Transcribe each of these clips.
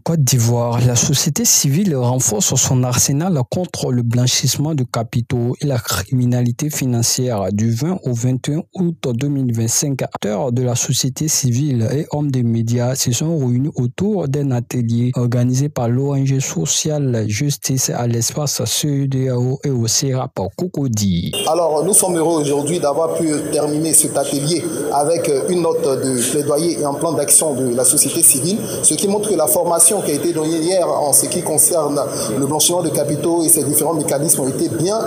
Côte d'Ivoire, la société civile renforce son arsenal contre le blanchissement de capitaux et la criminalité financière. Du 20 au 21 août 2025, acteurs de la société civile et hommes des médias se sont réunis autour d'un atelier organisé par l'ONG sociale Justice à l'espace CEDEAO et au CERAP Cocody. Alors, nous sommes heureux aujourd'hui d'avoir pu terminer cet atelier avec une note de plaidoyer et un plan d'action de la société civile, ce qui montre que la formation qui a été donnée hier en ce qui concerne le blanchiment de capitaux et ses différents mécanismes ont été bien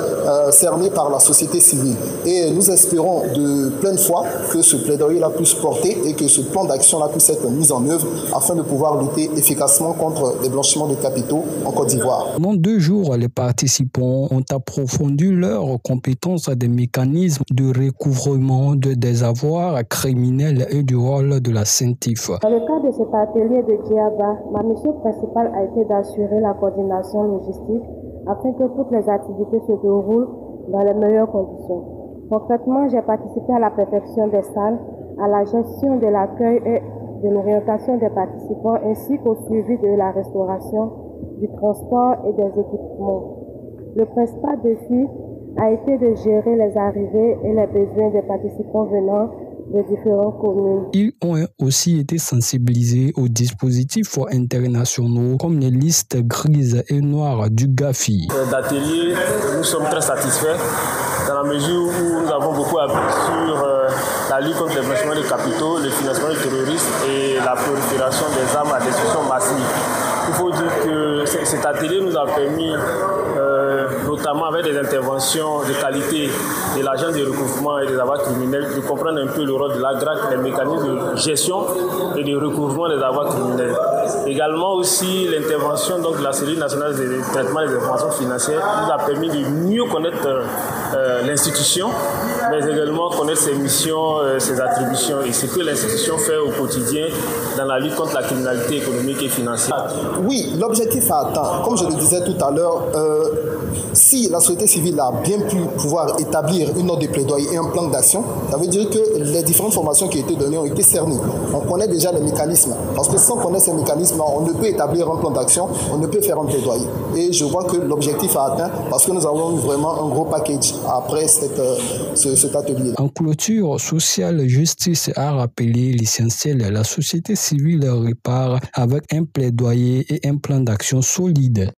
cernés par la société civile. Et nous espérons de pleine foi que ce plaidoyer-là puisse porter et que ce plan d'action-là puisse être mis en œuvre afin de pouvoir lutter efficacement contre les blanchiments de capitaux en Côte d'Ivoire. Pendant 2 jours, les participants ont approfondi leurs compétences des mécanismes de recouvrement des avoirs criminels et du rôle de la CENTIF. Dans le cadre de cet atelier de Djaba, ma mission principale a été d'assurer la coordination logistique afin que toutes les activités se déroulent dans les meilleures conditions. Concrètement, j'ai participé à la perfection des salles, à la gestion de l'accueil et de l'orientation des participants ainsi qu'au suivi de la restauration, du transport et des équipements. Le principal défi a été de gérer les arrivées et les besoins des participants venant de différentes communes. Ils ont aussi été sensibilisés aux dispositifs internationaux comme les listes grises et noires du GAFI. D'atelier, nous sommes très satisfaits dans la mesure où nous avons beaucoup appris sur la lutte contre le blanchiment de capitaux, le financement du terrorisme et la prolifération des armes à destruction massive. Il faut dire que cet atelier nous a permis, notamment avec des interventions de qualité de l'agent de recouvrement et des avoirs criminels, de comprendre un peu le rôle de l'AGRAC, les mécanismes de gestion et de recouvrement des avoirs criminels. Également aussi l'intervention de la cellule nationale de traitement des informations financières nous a permis de mieux connaître l'institution, mais également connaître ses missions, ses attributions et ce que l'institution fait au quotidien dans la lutte contre la criminalité économique et financière. Oui, l'objectif à atteindre, comme je le disais tout à l'heure, si la société civile a bien pu pouvoir établir une note de plaidoyer et un plan d'action, ça veut dire que les différentes formations qui ont été données ont été cernées. On connaît déjà les mécanismes, parce que sans connaître ces mécanismes, on ne peut établir un plan d'action, on ne peut faire un plaidoyer. Et je vois que l'objectif a atteint, parce que nous avons eu vraiment un gros package après cet atelier. En clôture, Social Justice a rappelé l'essentiel. La société civile répare avec un plaidoyer et un plan d'action solide.